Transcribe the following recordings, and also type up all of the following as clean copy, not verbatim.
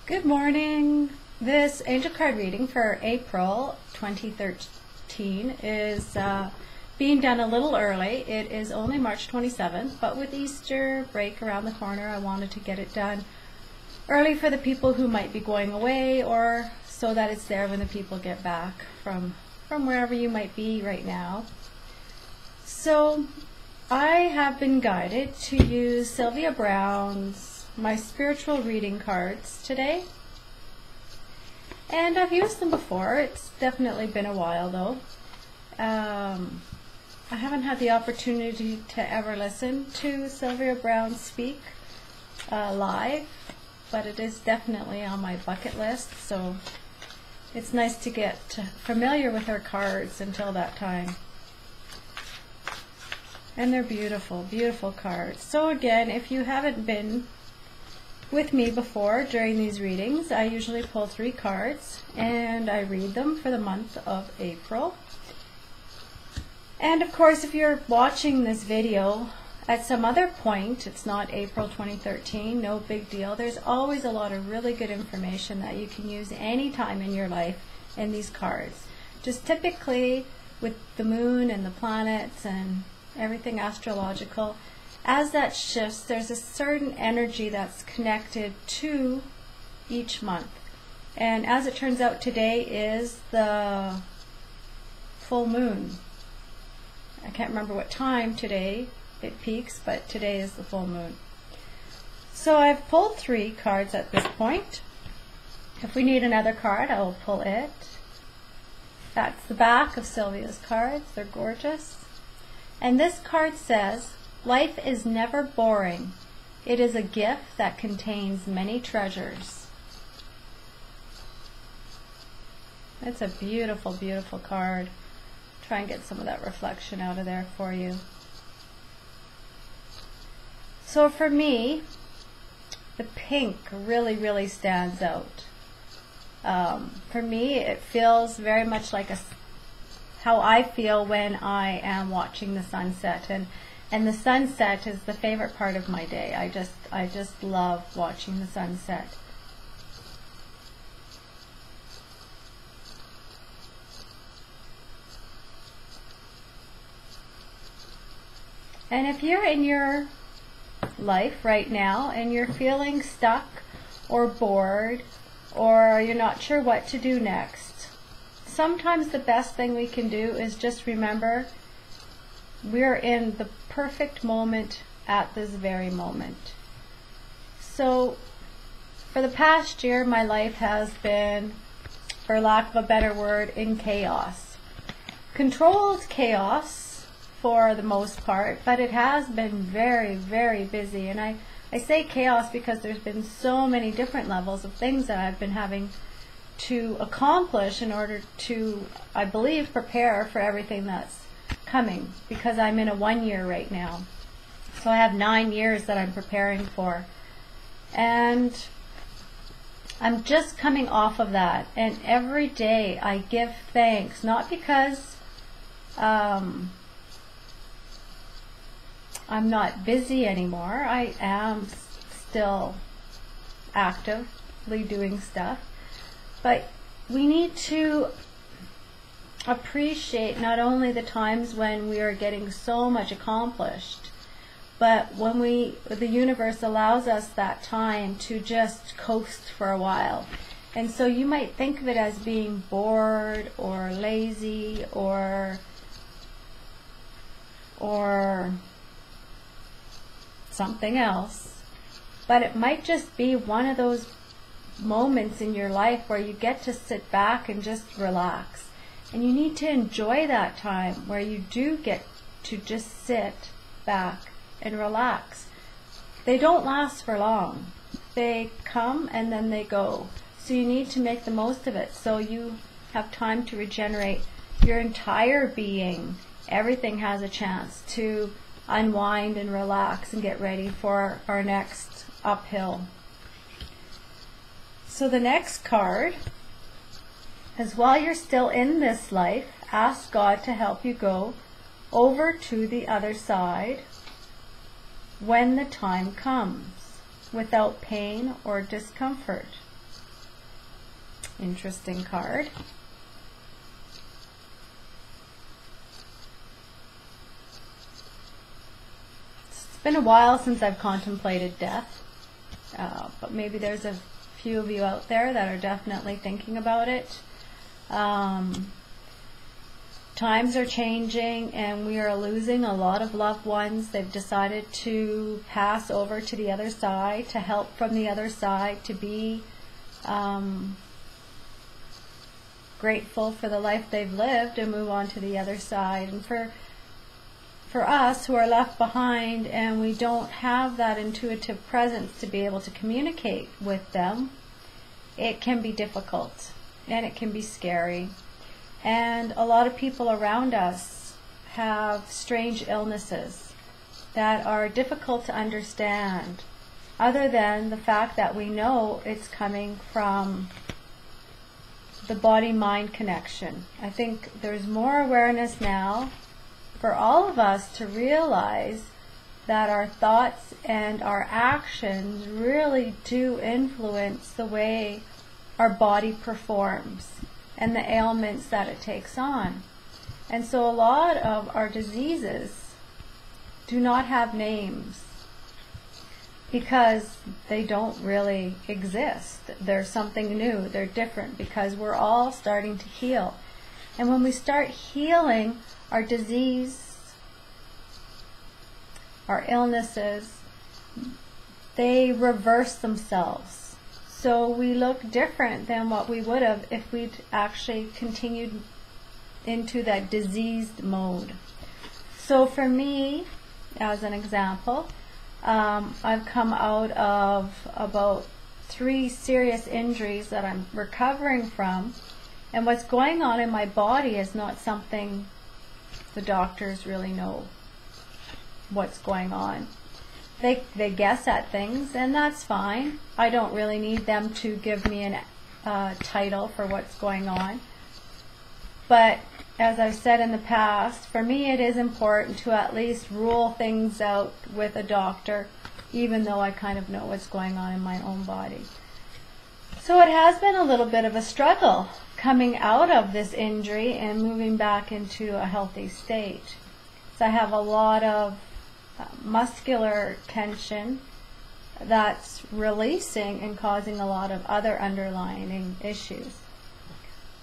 Good morning. This angel card reading for April 2013 is being done a little early. It is only March 27th, but with Easter break around the corner, I wanted to get it done early for the people who might be going away, or so that it's there when the people get back from wherever you might be right now. So I have been guided to use Sylvia Browne's my spiritual reading cards today, and I've used them before. It's definitely been a while though. I haven't had the opportunity to ever listen to Sylvia Browne speak live, but it is definitely on my bucket list, so it's nice to get familiar with her cards until that time. And they're beautiful, beautiful cards. So again, if you haven't been with me before during these readings, I usually pull 3 cards and I read them for the month of April. And of course, if you're watching this video at some other point, it's not April 2013, no big deal. There's always a lot of really good information that you can use anytime in your life in these cards. Just typically with the moon and the planets and everything astrological, as that shifts, there's a certain energy that's connected to each month. And as it turns out, today is the full moon. I can't remember what time today it peaks, but today is the full moon. So I've pulled 3 cards at this point. If we need another card, I will pull it. That's the back of Sylvia's cards. They're gorgeous. And this card says, "Life is never boring. It is a gift that contains many treasures." It's a beautiful, beautiful card. Try and get some of that reflection out of there for you. So for me, the pink really, really stands out. For me, it feels very much like how I feel when I am watching the sunset, and the sunset is the favorite part of my day. I just love watching the sunset. And if you're in your life right now and you're feeling stuck or bored, or you're not sure what to do next, sometimes the best thing we can do is just remember we're in the perfect moment at this very moment. So for the past year, my life has been, for lack of a better word, in chaos. Controlled chaos for the most part, but it has been very, very busy. And I say chaos because there's been so many different levels of things that I've been having to accomplish in order to, I believe, prepare for everything that's coming, because I'm in a 1 year right now. So I have 9 years that I'm preparing for. And I'm just coming off of that. And every day I give thanks, not because I'm not busy anymore. I am still actively doing stuff. But we need to appreciate not only the times when we are getting so much accomplished, but when the universe allows us that time to just coast for a while. And so you might think of it as being bored or lazy or something else, but it might just be one of those moments in your life where you get to sit back and just relax. And you need to enjoy that time where you do get to just sit back and relax. They don't last for long. They come and then they go. So you need to make the most of it so you have time to regenerate your entire being. Everything has a chance to unwind and relax and get ready for our next uphill. So the next card is, while you're still in this life, ask God to help you go over to the other side when the time comes, without pain or discomfort. Interesting card. It's been a while since I've contemplated death, but maybe there's a few of you out there that are definitely thinking about it. Times are changing and we are losing a lot of loved ones. They've decided to pass over to the other side, to help from the other side, to be grateful for the life they've lived and move on to the other side. And for us who are left behind and we don't have that intuitive presence to be able to communicate with them, it can be difficult and it can be scary. And a lot of people around us have strange illnesses that are difficult to understand, other than the fact that we know it's coming from the body-mind connection. I think there's more awareness now for all of us to realize that our thoughts and our actions really do influence the way our body performs and the ailments that it takes on. And so a lot of our diseases do not have names because they don't really exist. They're something new, they're different, because we're all starting to heal. And when we start healing our disease, our illnesses, they reverse themselves. So we look different than what we would have if we'd actually continued into that diseased mode. So for me, as an example, I've come out of about 3 serious injuries that I'm recovering from, and what's going on in my body is not something the doctors really know what's going on. They guess at things, and that's fine. I don't really need them to give me a title for what's going on. But as I've said in the past, for me it is important to at least rule things out with a doctor, even though I kind of know what's going on in my own body. So it has been a little bit of a struggle coming out of this injury and moving back into a healthy state. So I have a lot of muscular tension that's releasing and causing a lot of other underlying issues.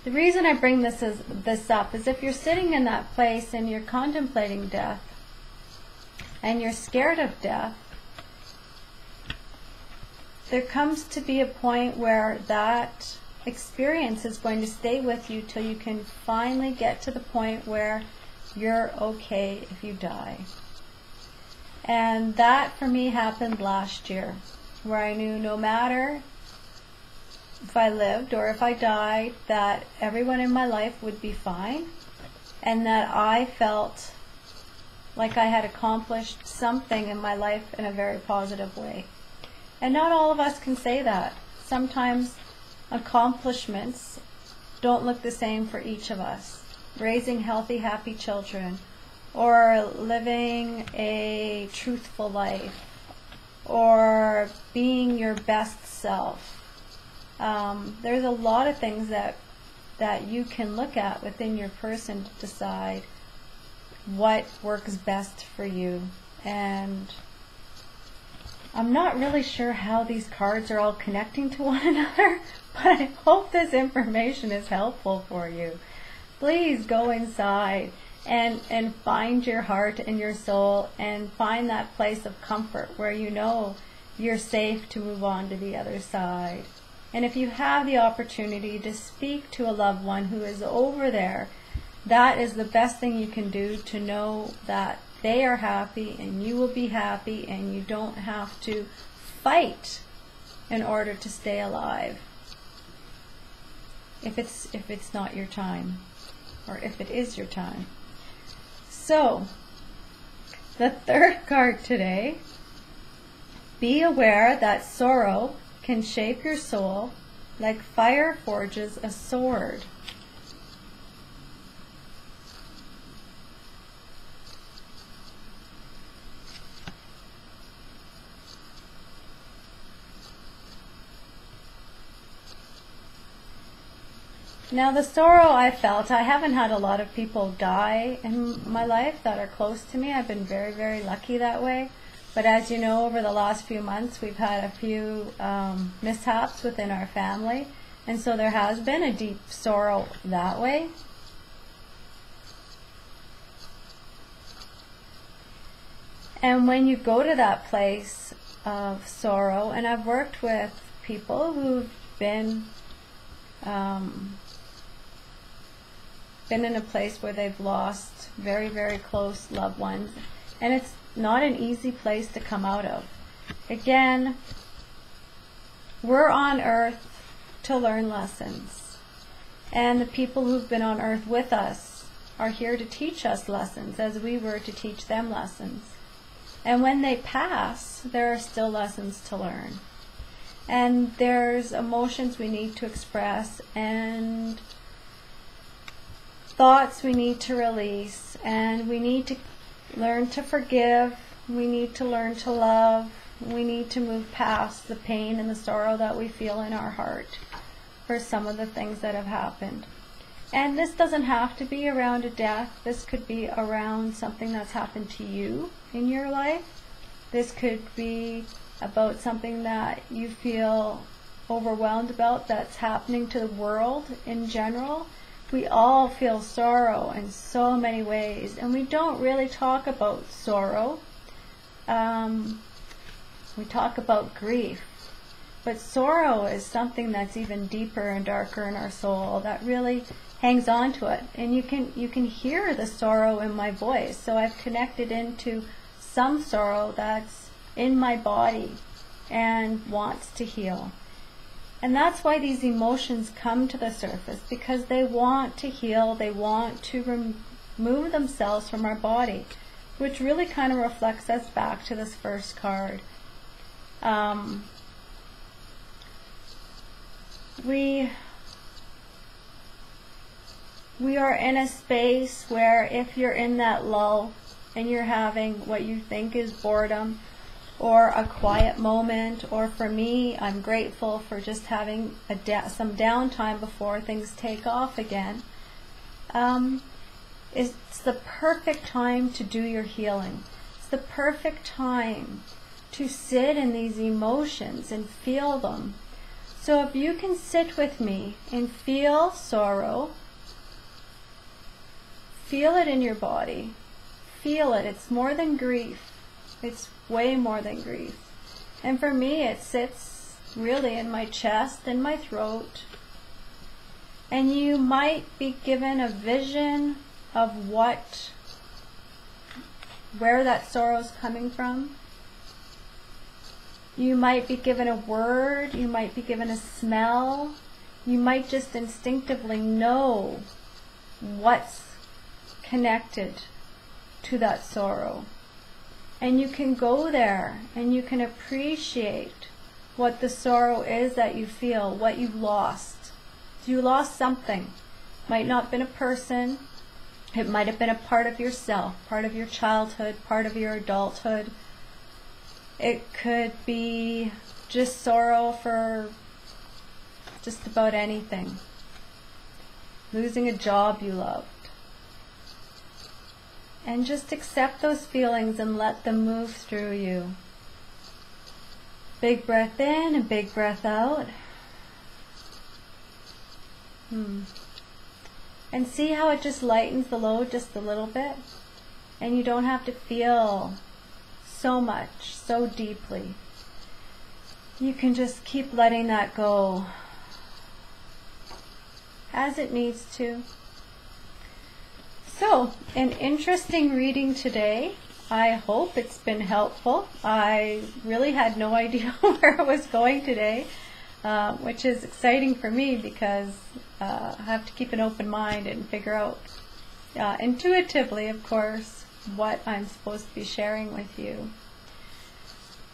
The reason I bring this up is if you're sitting in that place and you're contemplating death and you're scared of death, there comes to be a point where that experience is going to stay with you till you can finally get to the point where you're okay if you die. And that for me happened last year, where I knew no matter if I lived or if I died, that everyone in my life would be fine, and that I felt like I had accomplished something in my life in a very positive way. And not all of us can say that. Sometimes accomplishments don't look the same for each of us. Raising healthy, happy children, or living a truthful life, or being your best self. There's a lot of things that you can look at within your person to decide what works best for you. And I'm not really sure how these cards are all connecting to one another, but I hope this information is helpful for you. Please go inside and find your heart and your soul and find that place of comfort where you know you're safe to move on to the other side. And if you have the opportunity to speak to a loved one who is over there, that is the best thing you can do, to know that they are happy and you will be happy, and you don't have to fight in order to stay alive if it's not your time, or if it is your time. So, the third card today, be aware that sorrow can shape your soul like fire forges a sword. Now the sorrow I felt, I haven't had a lot of people die in my life that are close to me. I've been very, very lucky that way. But as you know, over the last few months, we've had a few mishaps within our family. And so there has been a deep sorrow that way. And when you go to that place of sorrow, and I've worked with people who've been in a place where they've lost very, very close loved ones, and it's not an easy place to come out of. Again, we're on earth to learn lessons, and the people who've been on earth with us are here to teach us lessons as we were to teach them lessons. And when they pass, there are still lessons to learn. And there's emotions we need to express and thoughts we need to release, and we need to learn to forgive, we need to learn to love, we need to move past the pain and the sorrow that we feel in our heart for some of the things that have happened. And this doesn't have to be around a death. This could be around something that's happened to you in your life. This could be about something that you feel overwhelmed about that's happening to the world in general. We all feel sorrow in so many ways, and we don't really talk about sorrow. We talk about grief, but sorrow is something that's even deeper and darker in our soul that really hangs on to it. And you can hear the sorrow in my voice. So I've connected into some sorrow that's in my body and wants to heal. And that's why these emotions come to the surface, because they want to heal, they want to remove themselves from our body, which really kind of reflects us back to this first card. We are in a space where if you're in that lull and you're having what you think is boredom or a quiet moment, or for me, I'm grateful for just having some downtime before things take off again, it's the perfect time to do your healing. It's the perfect time to sit in these emotions and feel them. So if you can sit with me and feel sorrow, feel it in your body, feel it. It's more than grief. It's way more than grief. And for me, it sits really in my chest and my throat. And you might be given a vision of where that sorrow is coming from. You might be given a word, you might be given a smell, you might just instinctively know what's connected to that sorrow. And you can go there and you can appreciate what the sorrow is that you feel, what you've lost. You lost something. Might not have been a person, it might have been a part of yourself, part of your childhood, part of your adulthood. It could be just sorrow for just about anything. Losing a job you loved. And just accept those feelings and let them move through you. Big breath in and big breath out. And see how it just lightens the load just a little bit. And you don't have to feel so much, so deeply. You can just keep letting that go as it needs to. So, an interesting reading today. I hope it's been helpful. I really had no idea where I was going today, which is exciting for me because I have to keep an open mind and figure out intuitively, of course, what I'm supposed to be sharing with you.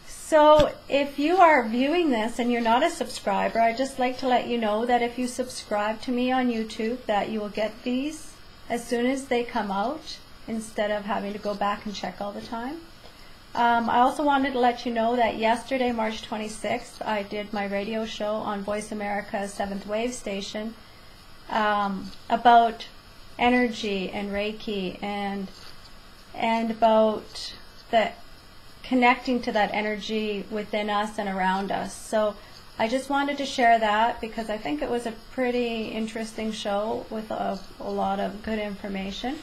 So if you are viewing this and you're not a subscriber, I'd just like to let you know that if you subscribe to me on YouTube, that you will get these as soon as they come out, instead of having to go back and check all the time. I also wanted to let you know that yesterday, March 26th, I did my radio show on Voice America's 7th Wave station. about energy and Reiki and about the connecting to that energy within us and around us. So I just wanted to share that because I think it was a pretty interesting show with a lot of good information.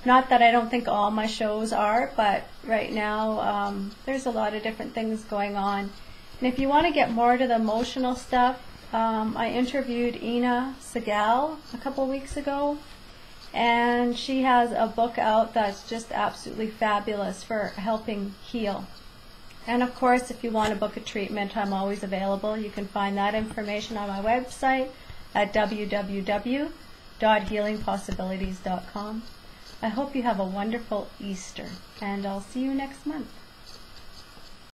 Not that I don't think all my shows are, but right now there's a lot of different things going on. And if you want to get more to the emotional stuff, I interviewed Ina Segal a couple weeks ago, and she has a book out that's just absolutely fabulous for helping heal. And of course, if you want to book a treatment, I'm always available. You can find that information on my website at www.healingpossibilities.com. I hope you have a wonderful Easter, and I'll see you next month.